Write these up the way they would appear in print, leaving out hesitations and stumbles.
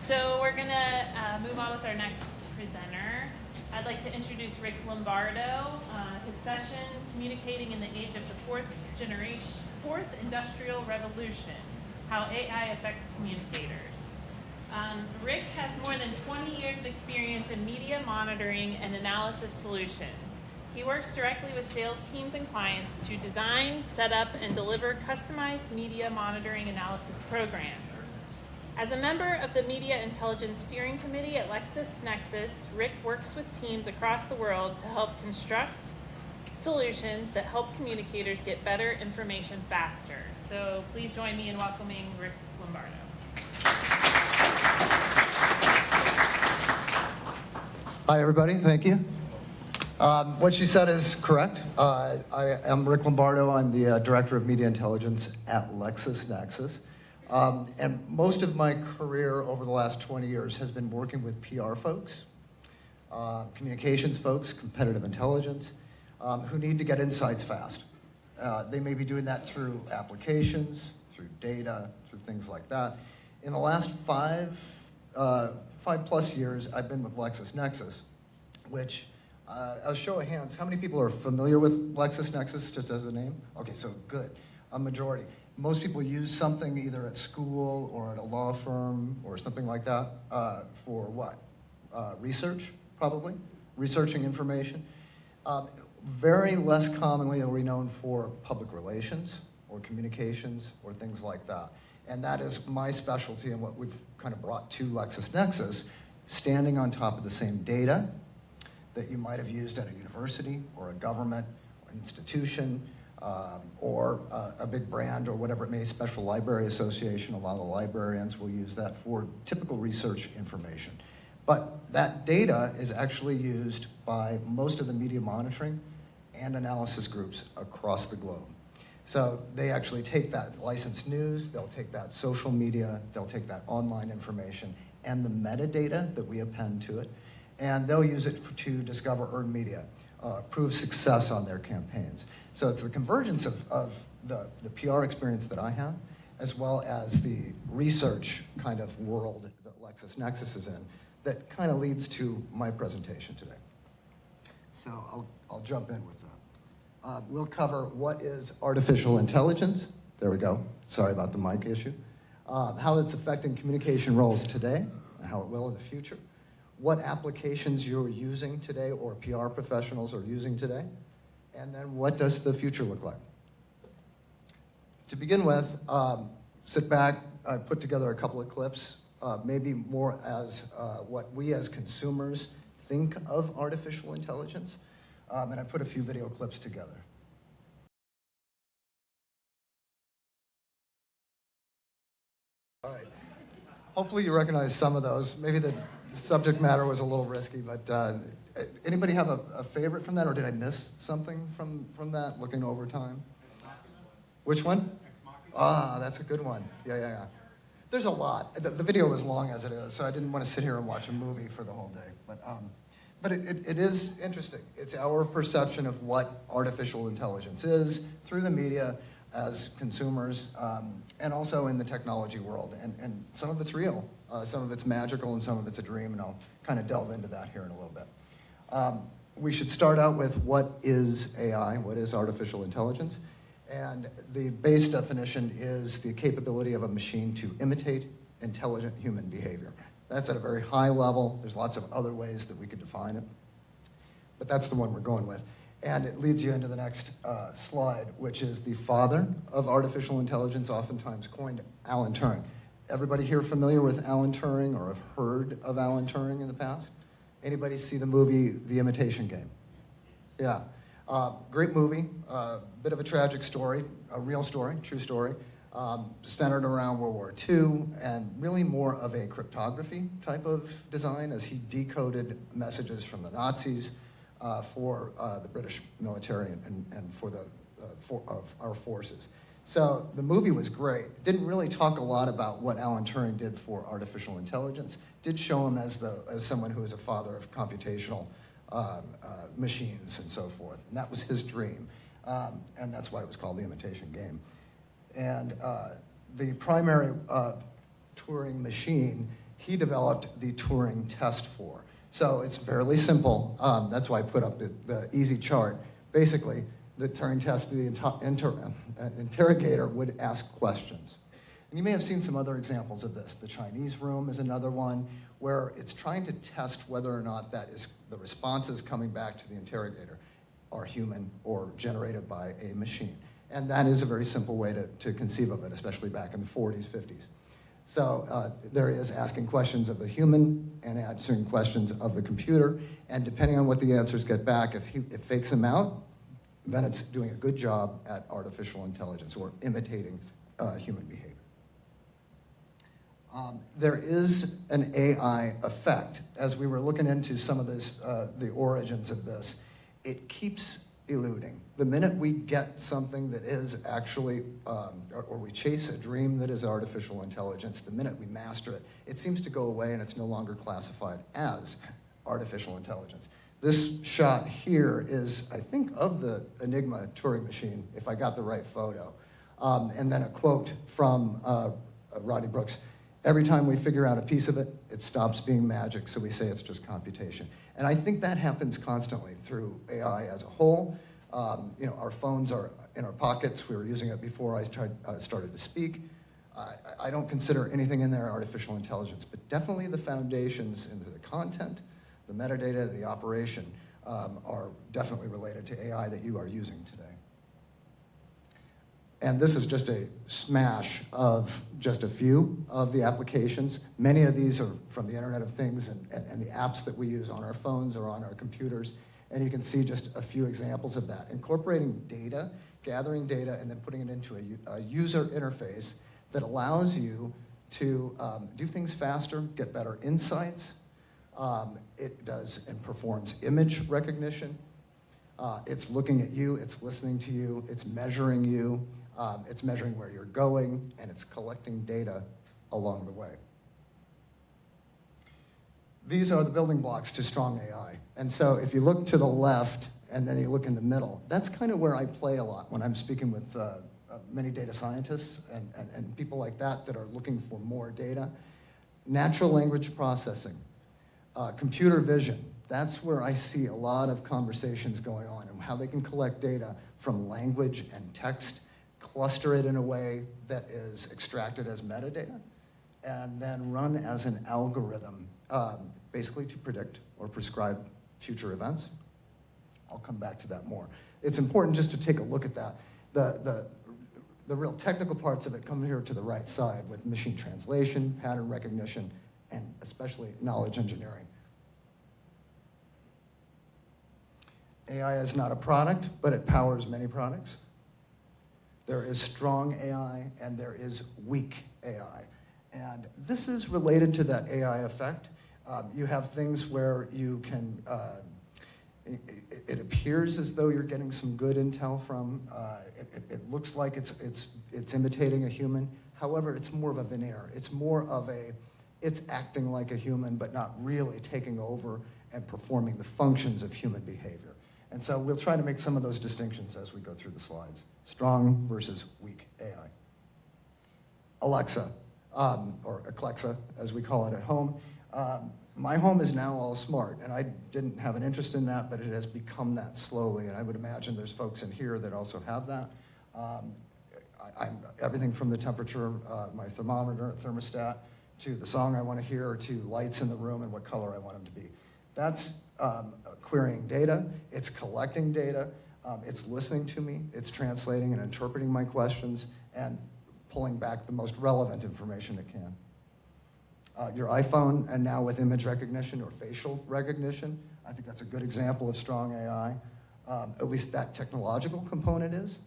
So we're going to move on with our next presenter. I'd like to introduce Rick Lombardo. His session, Communicating in the Age of the Fourth Industrial Revolution, How AI Affects Communicators. Rick has more than 20 years of experience in media monitoring and analysis solutions. He works directly with sales teams and clients to design, set up, and deliver customized media monitoring analysis programs. As a member of the Media Intelligence Steering Committee at LexisNexis, Rick works with teams across the world to help construct solutions that help communicators get better information faster. So please join me in welcoming Rick Lombardo. Hi, everybody. Thank you. What she said is correct. I am Rick Lombardo. I'm the Director of Media Intelligence at LexisNexis. And most of my career over the last 20 years has been working with PR folks, communications folks, competitive intelligence, who need to get insights fast. They may be doing that through applications, through data, through things like that. In the last five plus years, I've been with LexisNexis, which, I'll show of hands, how many people are familiar with LexisNexis just as a name? Okay, so good, a majority. Most people use something either at school or at a law firm or something like that for what? Research, probably, researching information. Very less commonly are we known for public relations or communications or things like that. And that is my specialty and what we've kind of brought to LexisNexis, standing on top of the same data that you might have used at a university or a government or an institution, or a big brand or whatever it may, special library association. A lot of librarians will use that for typical research information. But that data is actually used by most of the media monitoring and analysis groups across the globe. So they actually take that licensed news, they'll take that social media, they'll take that online information and the metadata that we append to it, and they'll use it to discover earned media, prove success on their campaigns. So it's the convergence of the PR experience that I have, as well as the research kind of world that LexisNexis is in, that kind of leads to my presentation today. So I'll jump in with that. We'll cover what is artificial intelligence. There we go. Sorry about the mic issue. How it's affecting communication roles today, and how it will in the future. What applications you're using today or PR professionals are using today, and then what does the future look like? To begin with, sit back, I put together a couple of clips, maybe more as what we as consumers think of artificial intelligence, and I put a few video clips together. All right. Hopefully you recognize some of those. Maybe the subject matter was a little risky, but anybody have a favorite from that, or did I miss something from that, looking over time? Which one? Ah, that's a good one. Yeah. There's a lot. The video was long as it is, so I didn't want to sit here and watch a movie for the whole day. But it is interesting. It's our perception of what artificial intelligence is through the media as consumers, and also in the technology world. And some of it's real, some of it's magical, and some of it's a dream, and I'll kind of delve into that here in a little bit. We should start out with what is AI, what is artificial intelligence? And the base definition is the capability of a machine to imitate intelligent human behavior. That's at a very high level. There's lots of other ways that we could define it, but that's the one we're going with. And it leads you into the next slide, which is the father of artificial intelligence, oftentimes coined Alan Turing. Everybody here familiar with Alan Turing or have heard of Alan Turing in the past? Anybody see the movie The Imitation Game? Yeah. Great movie, bit of a tragic story, a real story, true story, centered around World War II, and really more of a cryptography type of design as he decoded messages from the Nazis for the British military and for our forces. So the movie was great. Didn't really talk a lot about what Alan Turing did for artificial intelligence. Did show him as someone who is a father of computational machines and so forth. And that was his dream. And that's why it was called The Imitation Game. And the primary Turing machine he developed the Turing test for. So it's fairly simple. That's why I put up the easy chart. Basically, the Turing test, the interrogator would ask questions. And you may have seen some other examples of this. The Chinese room is another one where it's trying to test whether or not that is the responses coming back to the interrogator are human or generated by a machine. And that is a very simple way to conceive of it, especially back in the 40s, 50s. So there is asking questions of the human and answering questions of the computer. And depending on what the answers get back, if it fakes them out, then it's doing a good job at artificial intelligence or imitating human behavior. There is an AI effect. As we were looking into some of this, the origins of this, it keeps eluding. The minute we get something that is actually, or we chase a dream that is artificial intelligence, the minute we master it, it seems to go away and it's no longer classified as artificial intelligence. This shot here is, I think, of the Enigma Turing machine, if I got the right photo. And then a quote from Rodney Brooks. Every time we figure out a piece of it, it stops being magic, so we say it's just computation. And I think that happens constantly through AI as a whole. Our phones are in our pockets. We were using it before I started to speak. I don't consider anything in there artificial intelligence, but definitely the foundations into the content, the metadata, the operation are definitely related to AI that you are using today. And this is just a smash of just a few of the applications. Many of these are from the Internet of Things and the apps that we use on our phones or on our computers. And you can see just a few examples of that. Incorporating data, gathering data, and then putting it into a user interface that allows you to do things faster, get better insights. It does and performs image recognition. It's looking at you, it's listening to you, it's measuring you. It's measuring where you're going, and it's collecting data along the way. These are the building blocks to strong AI. And so if you look to the left and then you look in the middle, that's kind of where I play a lot when I'm speaking with many data scientists and people like that are looking for more data. Natural language processing, computer vision, that's where I see a lot of conversations going on and how they can collect data from language and text, cluster it in a way that is extracted as metadata, and then run as an algorithm, basically to predict or prescribe future events. I'll come back to that more. It's important just to take a look at that. The real technical parts of it come here to the right side with machine translation, pattern recognition, and especially knowledge engineering. AI is not a product, but it powers many products. There is strong AI, and there is weak AI. And this is related to that AI effect. You have things where you can, it appears as though you're getting some good intel from, it looks like it's imitating a human. However, it's more of a veneer. It's more of it's acting like a human, but not really taking over and performing the functions of human behavior. And so we'll try to make some of those distinctions as we go through the slides. Strong versus weak AI. Alexa, or Alexa, as we call it at home. My home is now all smart, and I didn't have an interest in that, but it has become that slowly, and I would imagine there's folks in here that also have that. Everything from the temperature, my thermometer, thermostat, to the song I want to hear, to lights in the room and what color I want them to be. That's querying data, it's collecting data, it's listening to me, it's translating and interpreting my questions, and pulling back the most relevant information it can. Your iPhone, and now with image recognition or facial recognition, I think that's a good example of strong AI. At least that technological component is.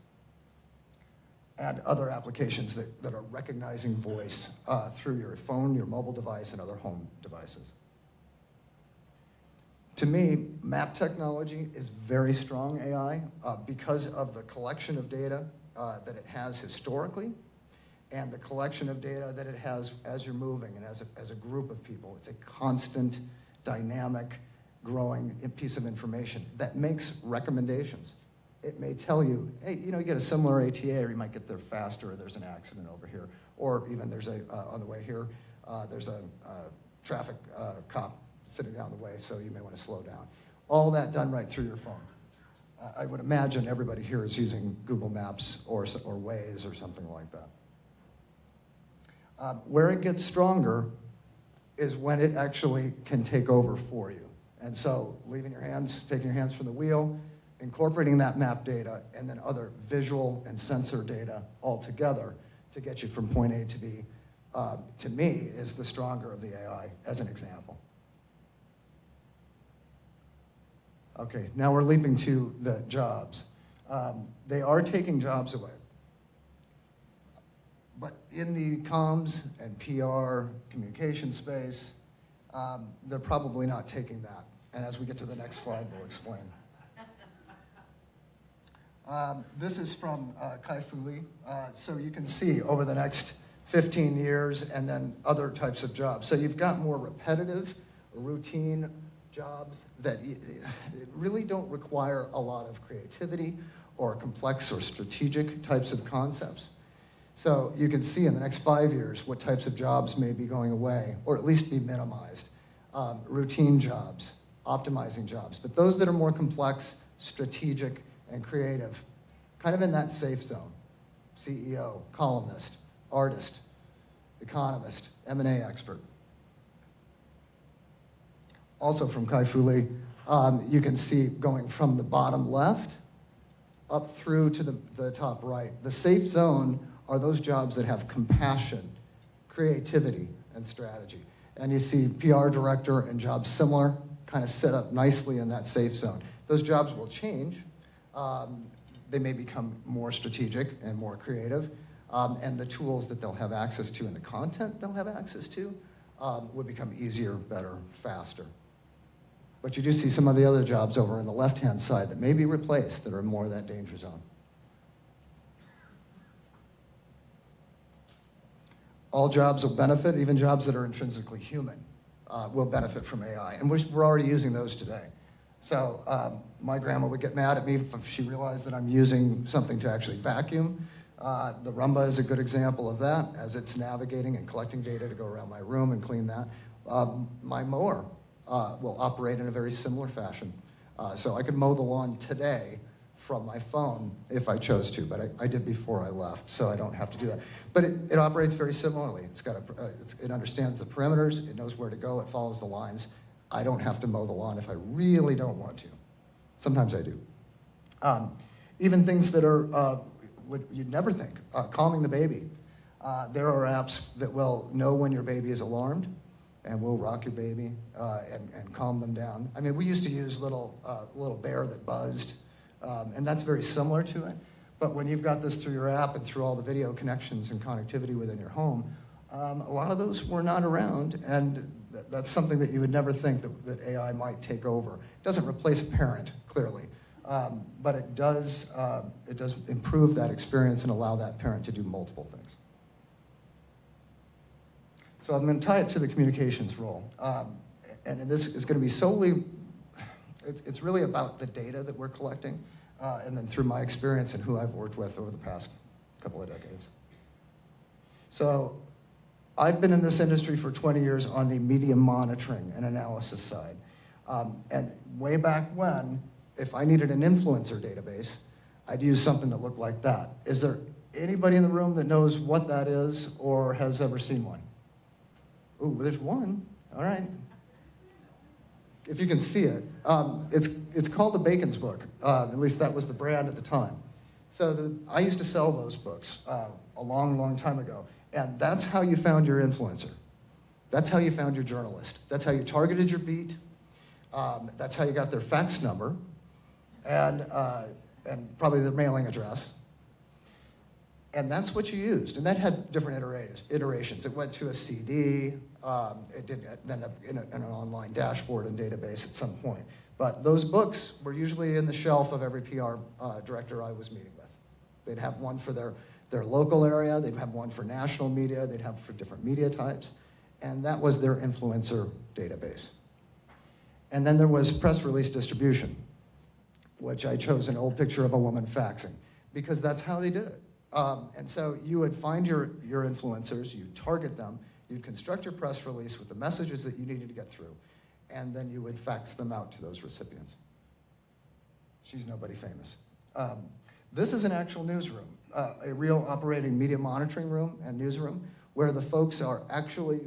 And other applications that are recognizing voice through your phone, your mobile device, and other home devices. To me, map technology is very strong AI because of the collection of data that it has historically and the collection of data that it has as you're moving and as a group of people. It's a constant, dynamic, growing piece of information that makes recommendations. it may tell you, hey, you get a similar ATA, or you might get there faster, or there's an accident over here, or even there's on the way here, there's a traffic cop sitting down the way, so you may want to slow down. All that done right through your phone. I would imagine everybody here is using Google Maps or Waze or something like that. Where it gets stronger is when it actually can take over for you. And so taking your hands from the wheel, incorporating that map data, and then other visual and sensor data all together to get you from point A to B, to me, is the stronger of the AI, as an example. Okay, now we're leaping to the jobs. They are taking jobs away. But in the comms and PR communication space, they're probably not taking that. And as we get to the next slide, we'll explain. This is from Kai-Fu Lee. So you can see over the next 15 years and then other types of jobs. So you've got more repetitive, routine jobs that really don't require a lot of creativity or complex or strategic types of concepts. So you can see in the next 5 years what types of jobs may be going away, or at least be minimized. Routine jobs, optimizing jobs, but those that are more complex, strategic, and creative, kind of in that safe zone. CEO, columnist, artist, economist, M&A expert. Also from Kai-Fu Lee, you can see going from the bottom left up through to the top right. The safe zone are those jobs that have compassion, creativity, and strategy. And you see PR director and jobs similar, kind of set up nicely in that safe zone. Those jobs will change. They may become more strategic and more creative, and the tools that they'll have access to and the content they'll have access to would become easier, better, faster. But you do see some of the other jobs over on the left-hand side that may be replaced that are more that danger zone. All jobs will benefit, even jobs that are intrinsically human will benefit from AI. And we're already using those today. So my grandma would get mad at me if she realized that I'm using something to actually vacuum. The Roomba is a good example of that, as it's navigating and collecting data to go around my room and clean that. My mower will operate in a very similar fashion. So I could mow the lawn today from my phone if I chose to, but I did before I left, so I don't have to do that. But it operates very similarly. It understands the perimeters, it knows where to go, it follows the lines. I don't have to mow the lawn if I really don't want to. Sometimes I do. Even things that are, you'd never think, calming the baby. There are apps that will know when your baby is alarmed, and will rock your baby and calm them down. I mean, we used to use little bear that buzzed, and that's very similar to it. But when you've got this through your app and through all the video connections and connectivity within your home, a lot of those were not around, and that's something that you would never think that AI might take over. It doesn't replace a parent, clearly, but it does improve that experience and allow that parent to do multiple things. So I'm going to tie it to the communications role. And this is going to be solely, it's really about the data that we're collecting, and then through my experience and who I've worked with over the past couple of decades. So I've been in this industry for 20 years on the media monitoring and analysis side. And way back when, if I needed an influencer database, I'd use something that looked like that. Is there anybody in the room that knows what that is or has ever seen one? Ooh, there's one. All right. If you can see it. It's called the Bacon's Book. At least that was the brand at the time. So I used to sell those books a long, long time ago. And that's how you found your influencer. That's how you found your journalist. That's how you targeted your beat. That's how you got their fax number and probably their mailing address. And that's what you used. And that had different iterations. It went to a CD. It did end up in an online dashboard and database at some point. But those books were usually in the shelf of every PR director I was meeting with. They'd have one for their local area. They'd have one for national media. They'd have for different media types. And that was their influencer database. And then there was press release distribution. which I chose an old picture of a woman faxing, because that's how they did it. And so you would find your influencers, you'd target them, you'd construct your press release with the messages that you needed to get through, and then you would fax them out to those recipients. She's nobody famous. This is an actual newsroom, a real operating media monitoring room and newsroom, where the folks are actually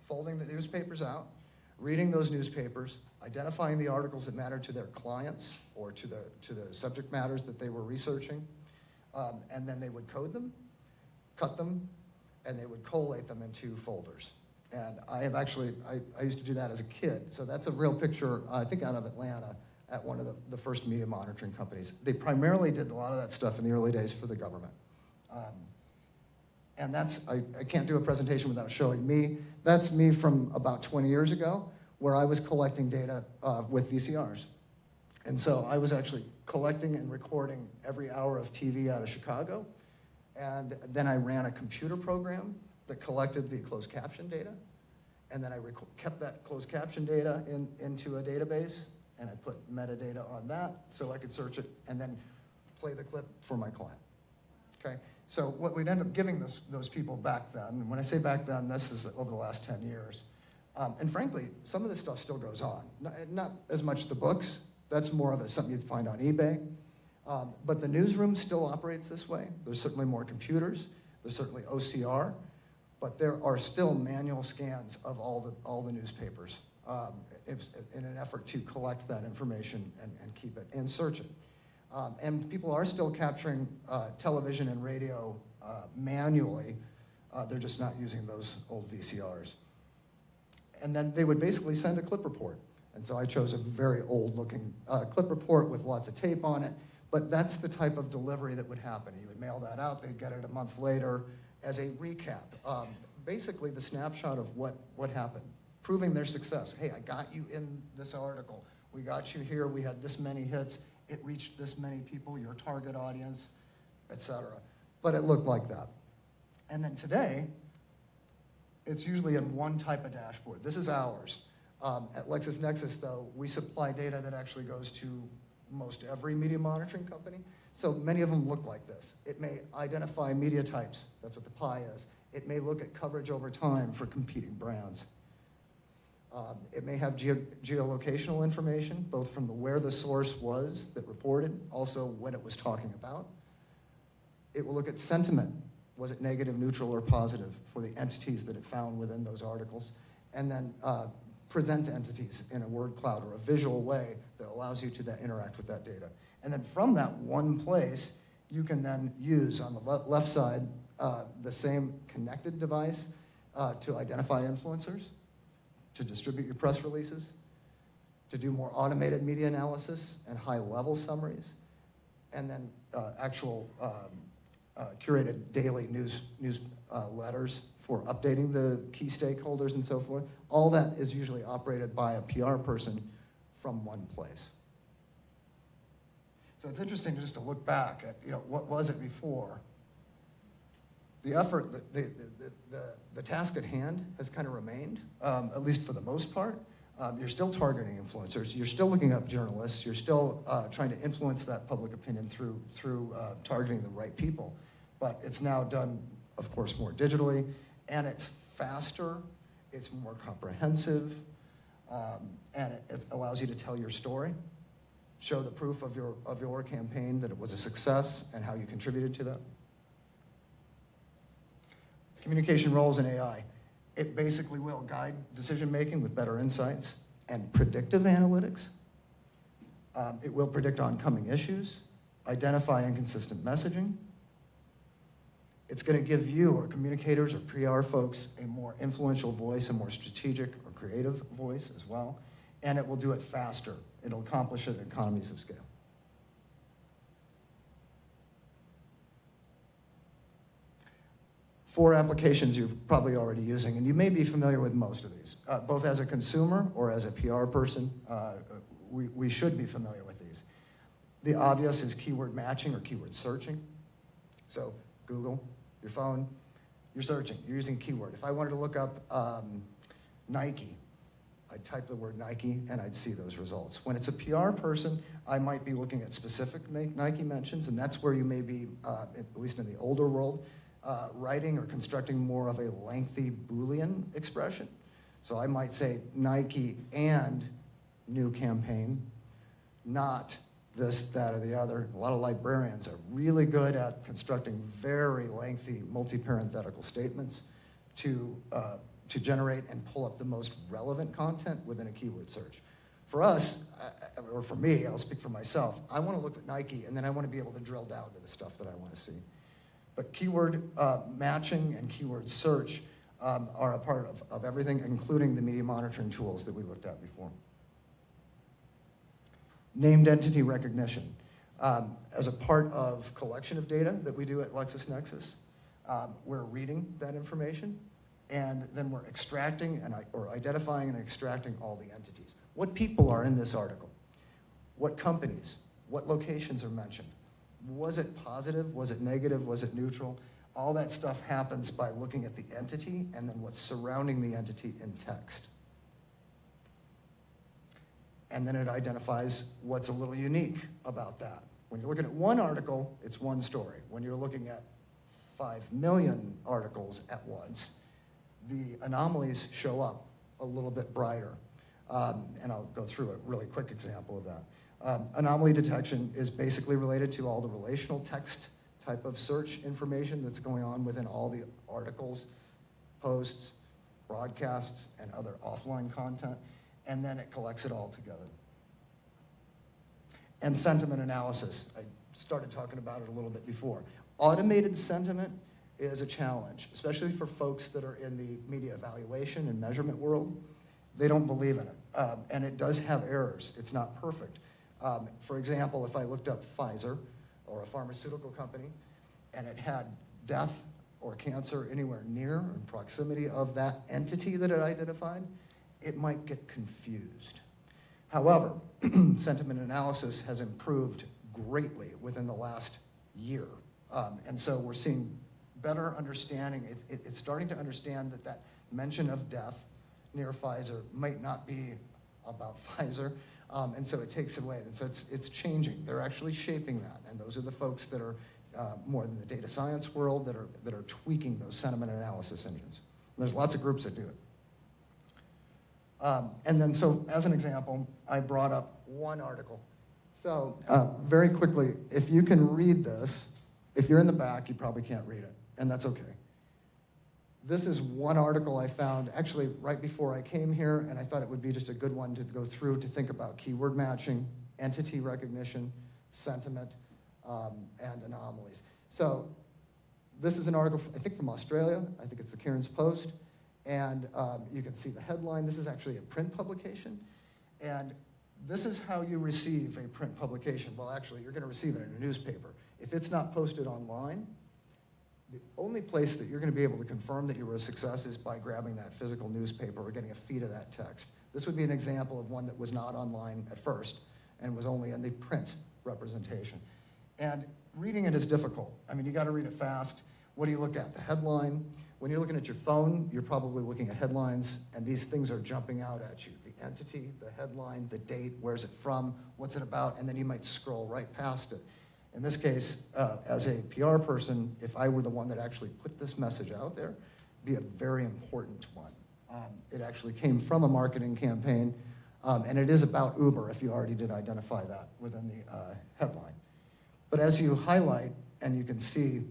folding the newspapers out, reading those newspapers, identifying the articles that matter to their clients or to the subject matters that they were researching, and then they would code them, cut them, and they would collate them into folders. And I used to do that as a kid. So that's a real picture, I think out of Atlanta, at one of the first media monitoring companies. They primarily did a lot of that stuff in the early days for the government. And that's, I can't do a presentation without showing me. That's me from about 20 years ago, where I was collecting data with VCRs. And so I was actually collecting and recording every hour of TV out of Chicago. And then I ran a computer program that collected the closed caption data. And then I kept that closed caption data into a database, and I put metadata on that so I could search it and then play the clip for my client. Okay? So what we'd end up giving those people back then, and when I say back then, this is over the last 10 years, and frankly, some of this stuff still goes on. Not as much the books, that's more of something you'd find on eBay, but the newsroom still operates this way. There's certainly more computers, there's certainly OCR, but there are still manual scans of all the newspapers in an effort to collect that information and keep it and search it. And people are still capturing television and radio manually. They're just not using those old VCRs. And then they would basically send a clip report. And so I chose a very old-looking clip report with lots of tape on it. But that's the type of delivery that would happen. You would mail that out. They'd get it a month later as a recap. Basically, the snapshot of what happened, proving their success. Hey, I got you in this article. We got you here. We had this many hits. It reached this many people, your target audience, et cetera. But it looked like that. And then today, it's usually in one type of dashboard. This is ours. At LexisNexis, though, we supply data that actually goes to most every media monitoring company. So many of them look like this. It may identify media types. That's what the pie is. It may look at coverage over time for competing brands. It may have geolocational information, both from where the source was that reported, also what it was talking about. It will look at sentiment. Was it negative, neutral, or positive for the entities that it found within those articles? And then present entities in a word cloud or a visual way that allows you to then interact with that data. And then from that one place, you can then use on the left side the same connected device to identify influencers, to distribute your press releases, to do more automated media analysis and high-level summaries, and then actual curated daily news letters for updating the key stakeholders and so forth. All that is usually operated by a PR person from one place. So it's interesting just to look back at, what was it before? The effort, the task at hand has kind of remained, at least for the most part. You're still targeting influencers. You're still looking up journalists. You're still trying to influence that public opinion through targeting the right people. But it's now done, of course, more digitally, and it's faster, it's more comprehensive, and it allows you to tell your story, show the proof of your campaign that it was a success and how you contributed to that. Communication roles in AI. It basically will guide decision-making with better insights and predictive analytics. It will predict oncoming issues, identify inconsistent messaging. It's going to give you, or communicators or PR folks, a more influential voice, a more strategic or creative voice as well. And it will do it faster. It'll accomplish it at economies of scale. Four applications you're probably already using, and you may be familiar with most of these. Both as a consumer or as a PR person, we should be familiar with these. The obvious is keyword matching or keyword searching. So Google, your phone, you're searching, you're using keyword. If I wanted to look up Nike, I'd type the word Nike and I'd see those results. When it's a PR person, I might be looking at specific Nike mentions, and that's where you may be, at least in the older world, writing or constructing more of a lengthy Boolean expression. So I might say Nike and new campaign, not this, that, or the other. A lot of librarians are really good at constructing very lengthy multi-parenthetical statements to generate and pull up the most relevant content within a keyword search. For us, or for me, I'll speak for myself, I want to look at Nike and then I want to be able to drill down to the stuff that I want to see. But keyword matching and keyword search are a part of everything, including the media monitoring tools that we looked at before. Named entity recognition. As a part of collection of data that we do at LexisNexis, we're reading that information, and then we're extracting or identifying and extracting all the entities. What people are in this article? What companies? What locations are mentioned? Was it positive? Was it negative? Was it neutral? All that stuff happens by looking at the entity and then what's surrounding the entity in text. And then it identifies what's a little unique about that. When you're looking at one article, it's one story. When you're looking at 5 million articles at once, the anomalies show up a little bit brighter. And I'll go through a really quick example of that. Anomaly detection is basically related to all the relational text type of search information that's going on within all the articles, posts, broadcasts, and other offline content, and then it collects it all together. And sentiment analysis. I started talking about it a little bit before. Automated sentiment is a challenge, especially for folks that are in the media evaluation and measurement world. They don't believe in it, and it does have errors. It's not perfect. For example, if I looked up Pfizer or a pharmaceutical company and it had death or cancer anywhere near or in proximity of that entity that it identified, it might get confused. However, sentiment analysis has improved greatly within the last year. And so we're seeing better understanding. It's starting to understand that that mention of death near Pfizer might not be about Pfizer. And so it takes it away. And so it's changing. They're actually shaping that. And those are the folks that are more in the data science world that are tweaking those sentiment analysis engines. And there's lots of groups that do it. And then so as an example, I brought up one article. So very quickly, if you can read this, if you're in the back, you probably can't read it. And that's okay. This is one article I found actually right before I came here, and I thought it would be just a good one to go through to think about keyword matching, entity recognition, sentiment, and anomalies. So this is an article, I think from Australia. I think it's the Cairns Post. And you can see the headline. This is actually a print publication. And this is how you receive a print publication. Well, actually, you're going to receive it in a newspaper. If it's not posted online, the only place that you're going to be able to confirm that you were a success is by grabbing that physical newspaper or getting a feed of that text. This would be an example of one that was not online at first and was only in the print representation. And reading it is difficult. I mean, you got to read it fast. What do you look at? The headline. When you're looking at your phone, you're probably looking at headlines, and these things are jumping out at you. The entity, the headline, the date, where's it from, what's it about, and then you might scroll right past it. In this case, as a PR person, if I were the one that actually put this message out there, it'd be a very important one. It actually came from a marketing campaign, and it is about Uber, if you already did identify that within the headline. But as you highlight, and you can see,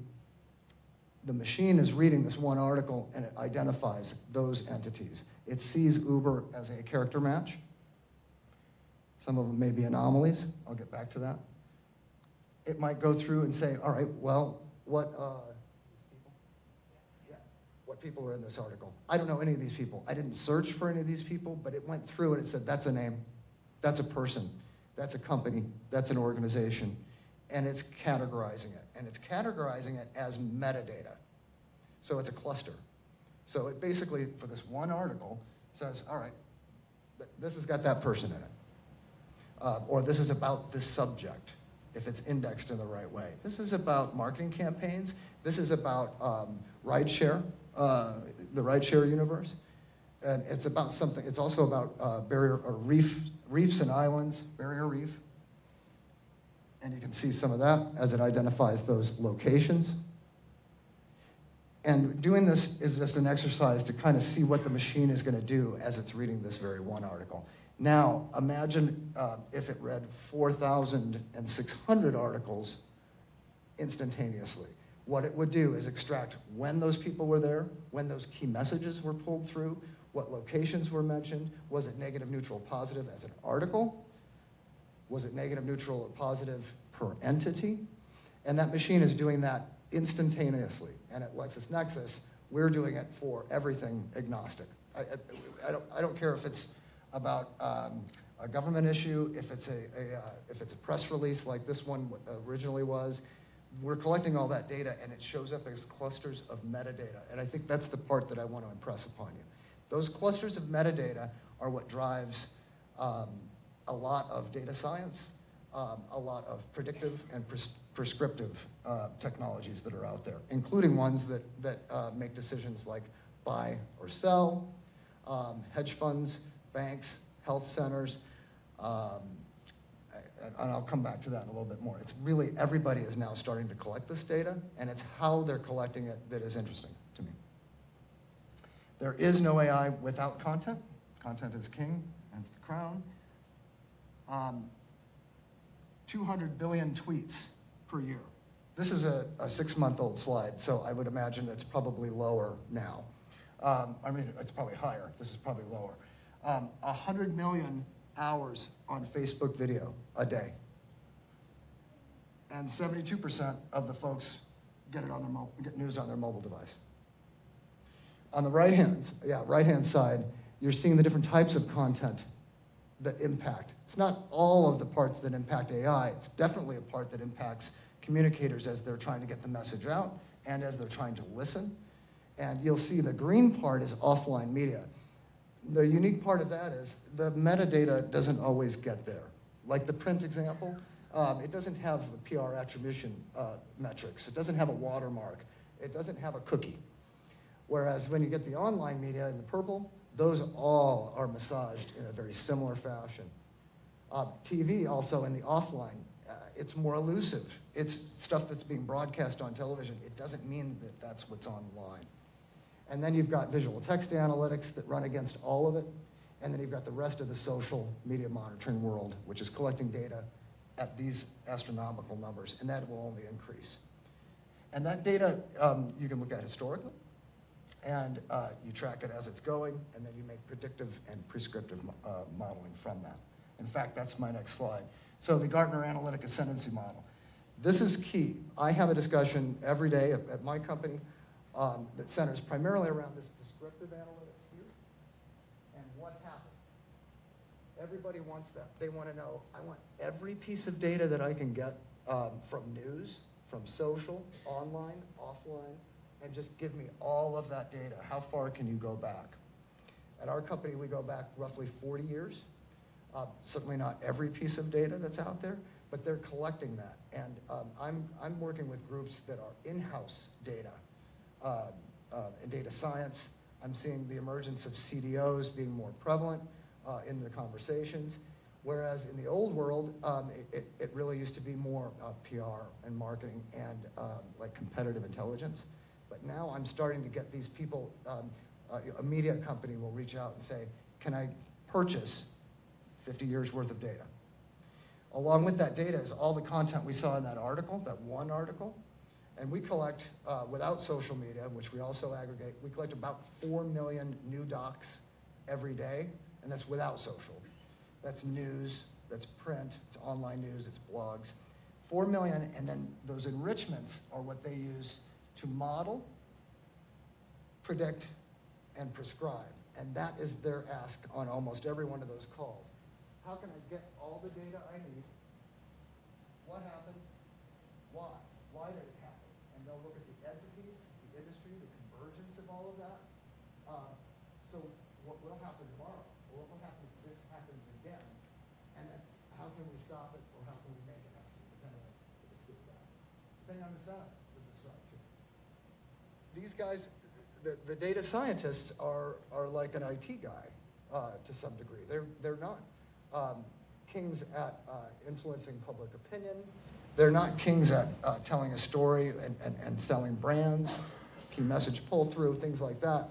the machine is reading this one article, and it identifies those entities. It sees Uber as a character match. Some of them may be anomalies. I'll get back to that. It might go through and say, all right, well, what people are in this article? I don't know any of these people. I didn't search for any of these people, but it went through and it said, that's a name, that's a person, that's a company, that's an organization, and it's categorizing it. And it's categorizing it as metadata. So it's a cluster. So it basically, for this one article, says, all right, this has got that person in it. Or this is about this subject, if it's indexed in the right way. This is about marketing campaigns. This is about rideshare, the rideshare universe. And it's about something, it's also about reefs and islands, barrier reef. And you can see some of that as it identifies those locations. And doing this is just an exercise to kind of see what the machine is going to do as it's reading this very one article. Now, imagine if it read 4,600 articles instantaneously. What it would do is extract when those people were there, when those key messages were pulled through, what locations were mentioned, was it negative, neutral, positive as an article? Was it negative, neutral, or positive per entity? And that machine is doing that instantaneously. And at LexisNexis, we're doing it for everything agnostic. I don't care if it's about a government issue, if it's a press release like this one originally was. We're collecting all that data, and it shows up as clusters of metadata. And I think that's the part that I want to impress upon you. Those clusters of metadata are what drives a lot of data science, a lot of predictive and prescriptive technologies that are out there, including ones that make decisions like buy or sell, hedge funds, banks, health centers, and I'll come back to that in a little bit more. It's really, everybody is now starting to collect this data, and it's how they're collecting it that is interesting to me. There is no AI without content. Content is king, and it's the crown. 200 billion tweets per year. This is a 6-month-old slide, so I would imagine it's probably lower now. I mean, it's probably higher. This is probably lower. 100 million hours on Facebook video a day. And 72% of the folks get news on their mobile device. On the right-hand side, you're seeing the different types of content that impact. It's not all of the parts that impact AI. It's definitely a part that impacts communicators as they're trying to get the message out and as they're trying to listen. And you'll see the green part is offline media. The unique part of that is the metadata doesn't always get there. Like the print example, it doesn't have the PR attribution metrics. It doesn't have a watermark. It doesn't have a cookie. Whereas when you get the online media in the purple, those all are massaged in a very similar fashion. TV also in the offline, it's more elusive. It's stuff that's being broadcast on television. It doesn't mean that that's what's online. And then you've got visual text analytics that run against all of it. And then you've got the rest of the social media monitoring world, which is collecting data at these astronomical numbers, and that will only increase. And that data you can look at historically, and you track it as it's going, and then you make predictive and prescriptive modeling from that. In fact, that's my next slide. So the Gartner analytic ascendancy model. This is key. I have a discussion every day at my company that centers primarily around this descriptive analytics here and what happened. Everybody wants that. They want to know, I want every piece of data that I can get from news, from social, online, offline, and just give me all of that data. How far can you go back? At our company, we go back roughly 40 years. Certainly not every piece of data that's out there, but they're collecting that. And I'm working with groups that are in-house data in data science. I'm seeing the emergence of CDOs being more prevalent in the conversations, whereas in the old world, it really used to be more PR and marketing and like competitive intelligence. But now I'm starting to get these people, a media company will reach out and say, can I purchase 50 years worth of data? Along with that data is all the content we saw in that article, that one article. And we collect, without social media, which we also aggregate, we collect about 4 million new docs every day, and that's without social. That's news, that's print, it's online news, it's blogs. 4 million, and then those enrichments are what they use to model, predict, and prescribe. And that is their ask on almost every one of those calls. How can I get all the data I need? What happened? Why? Why did it happen? And they'll look at the entities, the industry, the convergence of all of that. So what will happen tomorrow? Or what will happen if this happens again? And then how can we stop it, or how can we make it happen, depending on if it's good or bad. Depending on the setup that's described too. These guys, the data scientists are like an IT guy to some degree. They're not kings at influencing public opinion. They're not kings at telling a story and selling brands, key message pull-through, things like that.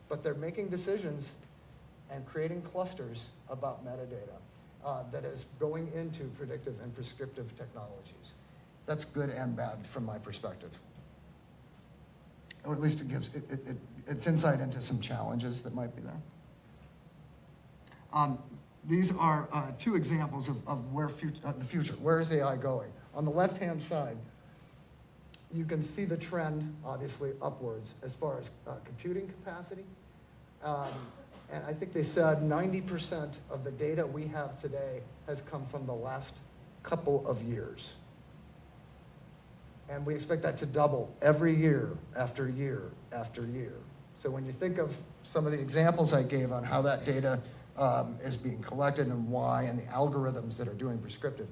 But they're making decisions and creating clusters about metadata that is going into predictive and prescriptive technologies. That's good and bad from my perspective. Or at least it gives it's insight into some challenges that might be there. These are two examples of where the future. Where is AI going? On the left-hand side, you can see the trend, obviously, upwards as far as computing capacity. And I think they said 90% of the data we have today has come from the last couple of years. And we expect that to double every year after year after year. So when you think of some of the examples I gave on how that data is being collected and why, and the algorithms that are doing prescriptive,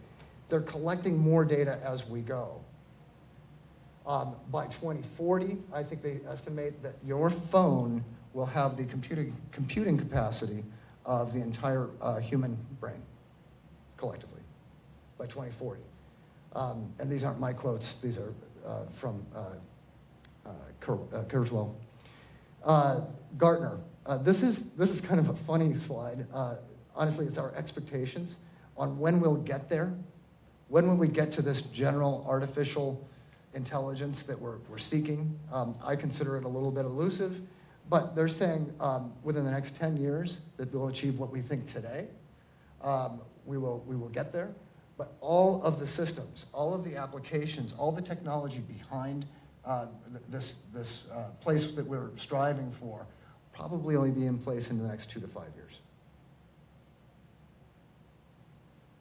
they're collecting more data as we go. By 2040, I think they estimate that your phone will have the computing capacity of the entire human brain, collectively, by 2040. And these aren't my quotes, these are from Kurzweil. Gartner, this is kind of a funny slide. Honestly, it's our expectations on when we'll get there. When will we get to this general artificial intelligence that we're seeking? I consider it a little bit elusive, but they're saying within the next 10 years that they'll achieve what we think today. We will get there. But all of the systems, all of the applications, all the technology behind this place that we're striving for probably only be in place in the next 2 to 5 years.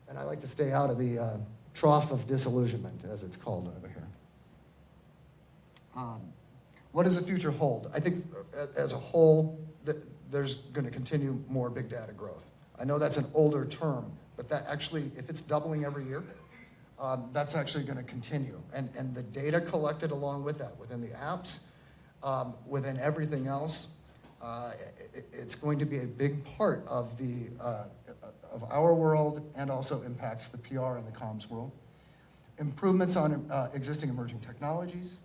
And I like to stay out of the trough of disillusionment, as it's called over here. What does the future hold? I think as a whole, there's going to continue more big data growth. I know that's an older term, but that actually, if it's doubling every year, that's actually going to continue. And the data collected along with that, within the apps, within everything else, it's going to be a big part of of our world and also impacts the PR and the comms world. Improvements on existing emerging technologies.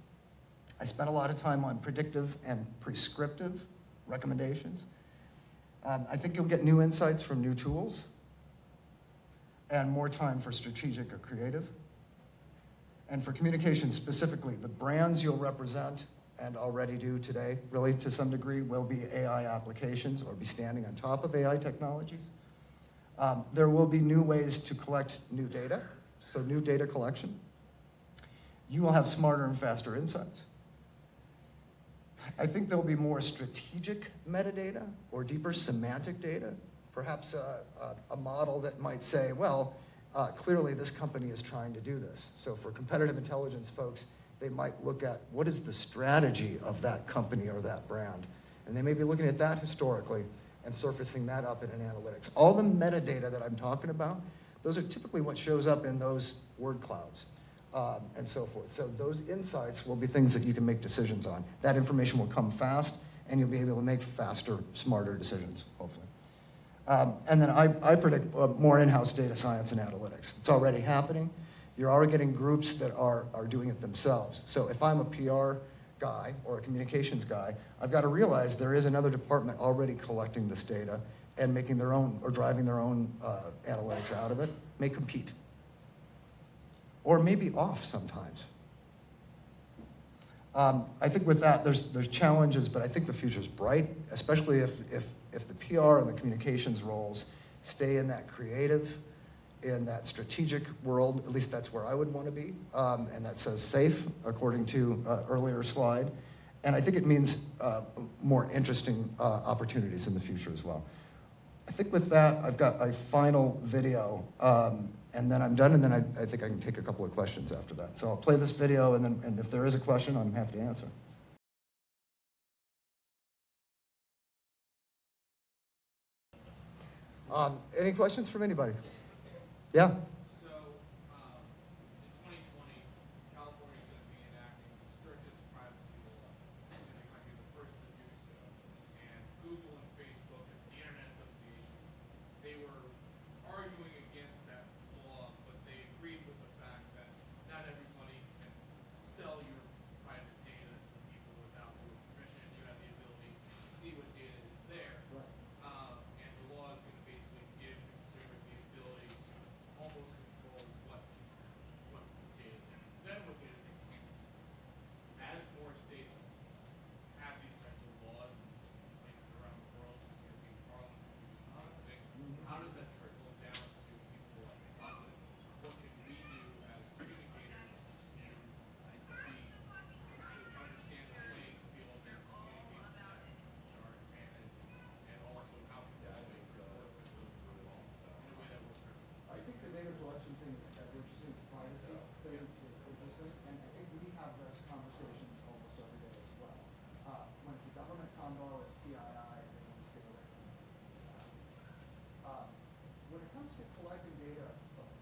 I spent a lot of time on predictive and prescriptive recommendations. I think you'll get new insights from new tools and more time for strategic or creative. And for communications specifically, the brands you'll represent and already do today, really to some degree, will be AI applications or be standing on top of AI technologies. There will be new ways to collect new data, so new data collection. You will have smarter and faster insights. I think there'll be more strategic metadata or deeper semantic data, perhaps a model that might say, well, clearly this company is trying to do this. So for competitive intelligence folks, they might look at what is the strategy of that company or that brand. And they may be looking at that historically and surfacing that up in an analytics. All the metadata that I'm talking about, those are typically what shows up in those word clouds and so forth. So those insights will be things that you can make decisions on. That information will come fast, and you'll be able to make faster, smarter decisions, hopefully. And then I predict more in-house data science and analytics. It's already happening. You're already getting groups that are doing it themselves. So if I'm a PR guy or a communications guy, I've got to realize there is another department already collecting this data and making their own or driving their own analytics out of it. May compete. Or maybe off sometimes. I think with that, there's challenges, but I think the future's bright, especially if the PR and the communications roles stay in that creative, in that strategic world. At least that's where I would want to be, and that says safe, according to earlier slide. And I think it means more interesting opportunities in the future as well. I think with that, I've got a final video, and then I'm done, and then I think I can take a couple of questions after that. So I'll play this video, and if there is a question, I'm happy to answer. Any questions from anybody? Yeah? So, in 2020, California is going to be enacting the strictest privacy laws. And they might be the first to do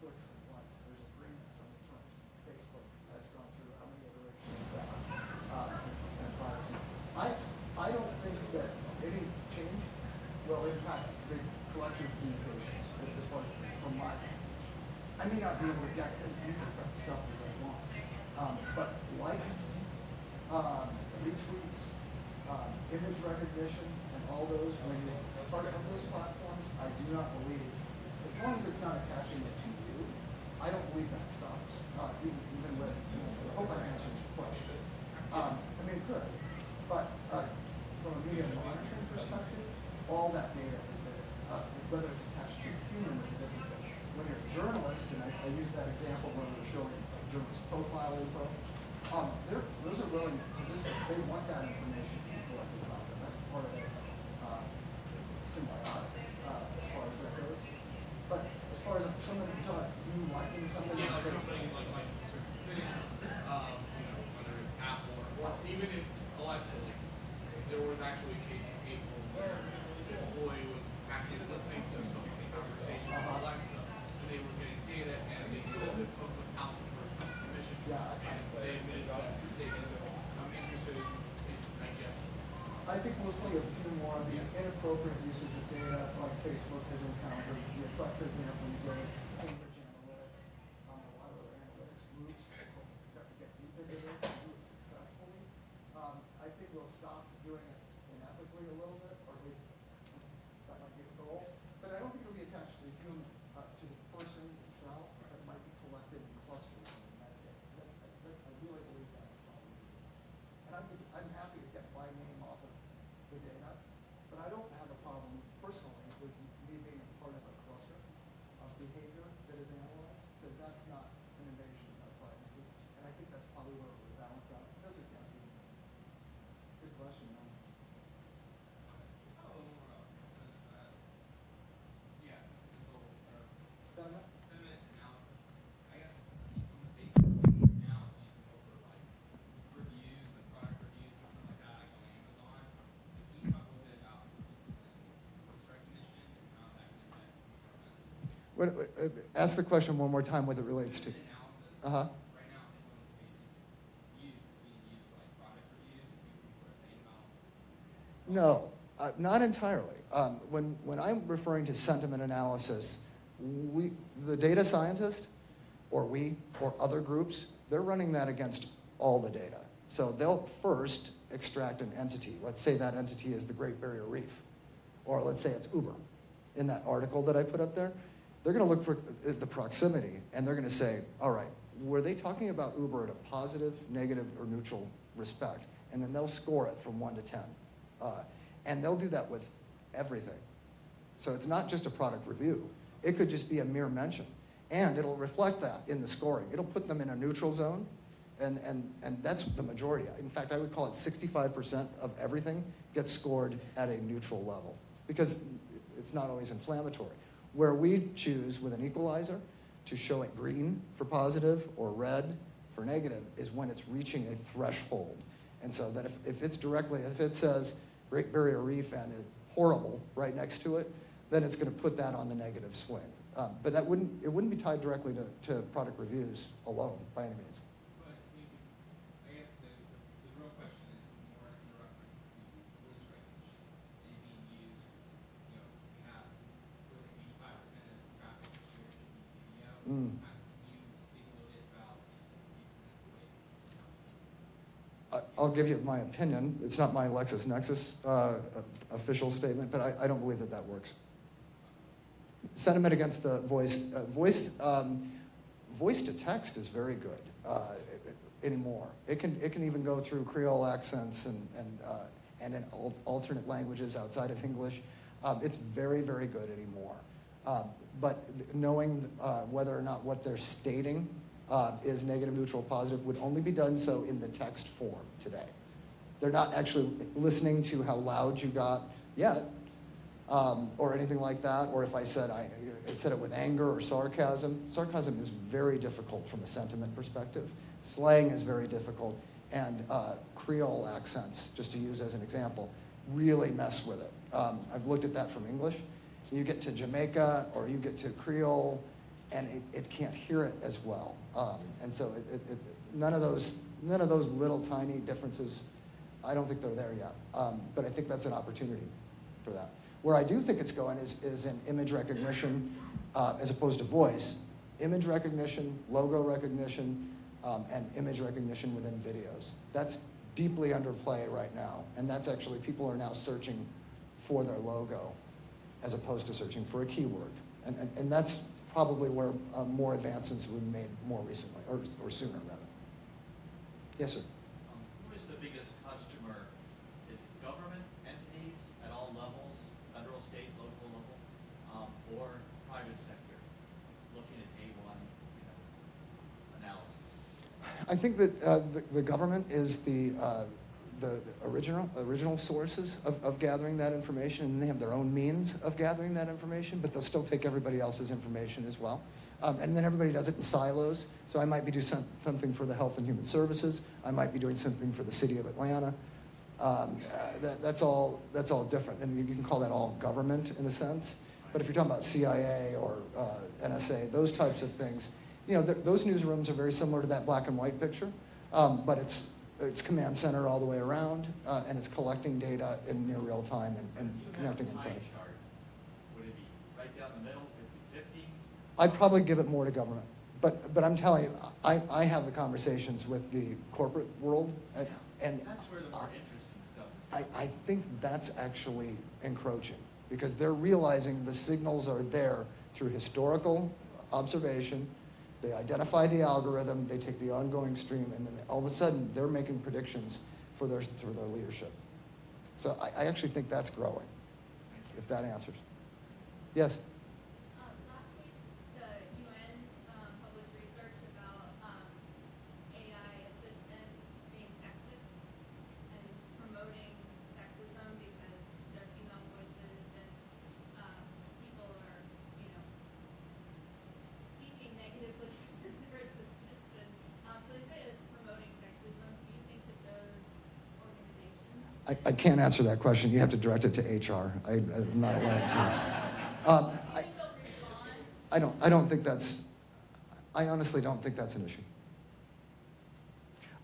clicks and likes. There's agreements on the terms. Facebook has gone through how many iterations of that and privacy. I don't think that any change will impact the collection of communications as far as from my end. I may not be able to get as deep with that stuff as I want, but likes, retweets, image recognition, and all those, when you're part of those platforms, I do not believe, as long as it's not attaching it to you, I don't believe that stops, even with, I hope I answered your question. I mean, it could, but from a media monitoring perspective, all that data is there. Whether it's attached to a human is a different thing. When you're a journalist, and I used that example when we were showing journalist profile info, those are willing to just, they want that information to be collected about them. That's part of it, symbiotic as far as that goes. But as far as someone you liking something, Yeah, like something like certain things, whether it's Apple or even if Alexa, there was actually a case in April where the employee was actually listening to someone's conversation on Alexa, and they were getting data, and they sold it without the person's permission. Yeah. And they admitted to that mistake, so I'm interested in, I guess. I think we'll see a few more of these inappropriate uses of data like Facebook has encountered. The Flex example you gave, Cambridge Analytics, a lot of other analytics groups have to get deep into this and do it successfully. I think we'll stop doing it unethically a little bit, or at least that might be the goal. But I don't think it'll be attached to the human, to the person itself. That might be collected in clusters. I really believe that. And I'm happy to get my name off of the data, but I don't have a problem personally with me being a part of a cluster of behavior that is analyzed, because that's not an invasion of privacy. And I think that's probably where we balance out. Those are guesses. Good question, man. A little more about sentiment Sentiment? analysis. I guess on the basic right now it's used more for like reviews, like product reviews and stuff like that, like on Amazon. Like, can you talk a little bit about uses in voice recognition and how that can affect some of our messaging? Ask the question one more time what it relates to. Sentiment analysis. Uh-huh. Right now, everyone's basic use is being used for like product reviews and see what people are saying about. No, not entirely. When I'm referring to sentiment analysis, the data scientist, or other groups, they're running that against all the data. So they'll first extract an entity. Let's say that entity is the Great Barrier Reef, or let's say it's Uber. In that article that I put up there, they're going to look for the proximity, and they're going to say, all right, were they talking about Uber at a positive, negative, or neutral respect? And then they'll score it from 1 to 10. And they'll do that with everything. So it's not just a product review. It could just be a mere mention. And it'll reflect that in the scoring. It'll put them in a neutral zone, and that's the majority. In fact, I would call it 65% of everything gets scored at a neutral level, because it's not always inflammatory. Where we choose with an equalizer to show it green for positive or red for negative is when it's reaching a threshold. And so that if it says Great Barrier Reef and it's horrible right next to it, then it's going to put that on the negative swing. But it wouldn't be tied directly to product reviews alone by any means. But I guess the real question is more in reference to voice recognition and being used. We have 85% of the traffic this year should be video. Mm. Can you speak a little bit about uses of voice? I'll give you my opinion. It's not my LexisNexis official statement, but I don't believe that works. Sentiment against the voice. Voice to text is very good anymore. It can even go through Creole accents and in alternate languages outside of English. It's very, very good anymore. But knowing whether or not what they're stating is negative, neutral, positive would only be done so in the text form today. They're not actually listening to how loud you got yet, or anything like that. Or if I said it with anger or sarcasm. Sarcasm is very difficult from a sentiment perspective. Slang is very difficult, and Creole accents, just to use as an example, really mess with it. I've looked at that from English. You get to Jamaica or you get to Creole, and it can't hear it as well. And so none of those little tiny differences, I don't think they're there yet. But I think that's an opportunity for that. Where I do think it's going is in image recognition as opposed to voice. Image recognition, logo recognition, and image recognition within videos. That's deeply under play right now. And that's actually, people are now searching for their logo as opposed to searching for a keyword. And that's probably where more advancements were made more recently, or sooner rather. Yes, sir? Who is the biggest customer? Is it government entities at all levels, federal, state, local level, or private sector, looking at A1 analysis? I think that the government is the original sources of gathering that information, and they have their own means of gathering that information, but they'll still take everybody else's information as well. And then everybody does it in silos. So I might be doing something for the Health and Human Services. I might be doing something for the City of Atlanta. That's all different, and you can call that all government in a sense. But if you're talking about CIA or NSA, those types of things, those newsrooms are very similar to that black and white picture, but it's command center all the way around, and it's collecting data in near real time and connecting insights. Would it be right down the middle, 50-50? I'd probably give it more to government, but I'm telling you, I have the conversations with the corporate world, and That's where the more interesting stuff is. I think that's actually encroaching, because they're realizing the signals are there through historical observation. They identify the algorithm, they take the ongoing stream, and then all of a sudden they're making predictions for their leadership. So I actually think that's growing, if that answers. Yes? Last week, the UN published research about AI assistants being sexist and promoting sexism because they're female voices and people are, speaking negatively towards their assistants. And so they say it's promoting sexism. Do you think that those organizations? I can't answer that question. You have to direct it to HR. I'm not allowed to. I don't think that's, I honestly don't think that's an issue.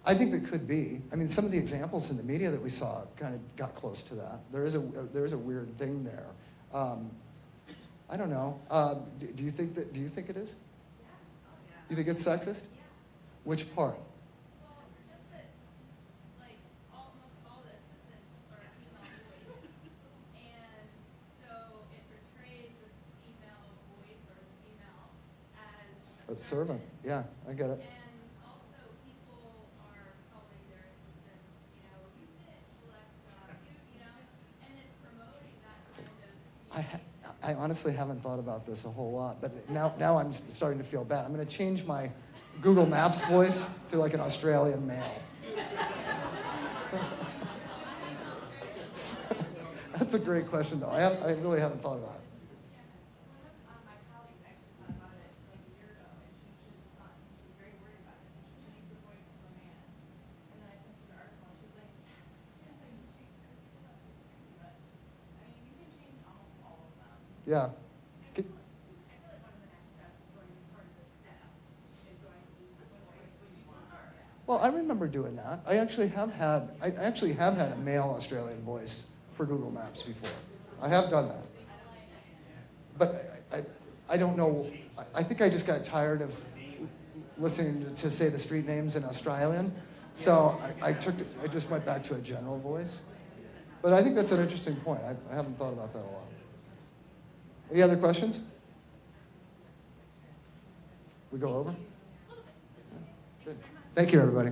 I think there could be. I mean, some of the examples in the media that we saw kind of got close to that. There is a weird thing there. I don't know. Do you think it is? Yeah. Oh, yeah. You think it's sexist? Yeah. Which part? Well, just that, like, almost all the assistants are female voice, and so it portrays the female voice or the female as A servant. Yeah, I get it. And also, people are calling their assistants, you bitch, Alexa, and it's promoting that kind of communication. I honestly haven't thought about this a whole lot, but now I'm starting to feel bad. I'm going to change my Google Maps voice to like an Australian male. That's a great question, though. I really haven't thought about it. One of my colleagues actually thought about it like a year ago, and she changed the son. She was very worried about it, so she changed the voice to a man. And then I sent her the article, and she was like, yes, I can change this. But, I mean, you can change almost all of them. Yeah. I feel like one of the next steps is going to be part of the step is going to be which voice would you prefer? Well, I remember doing that. I actually have had a male Australian voice for Google Maps before. I have done that. But I don't know. I think I just got tired of listening to say the street names in Australian. So I just went back to a general voice. But I think that's an interesting point. I haven't thought about that a lot. Any other questions? We go over? Good. Thank you, everybody.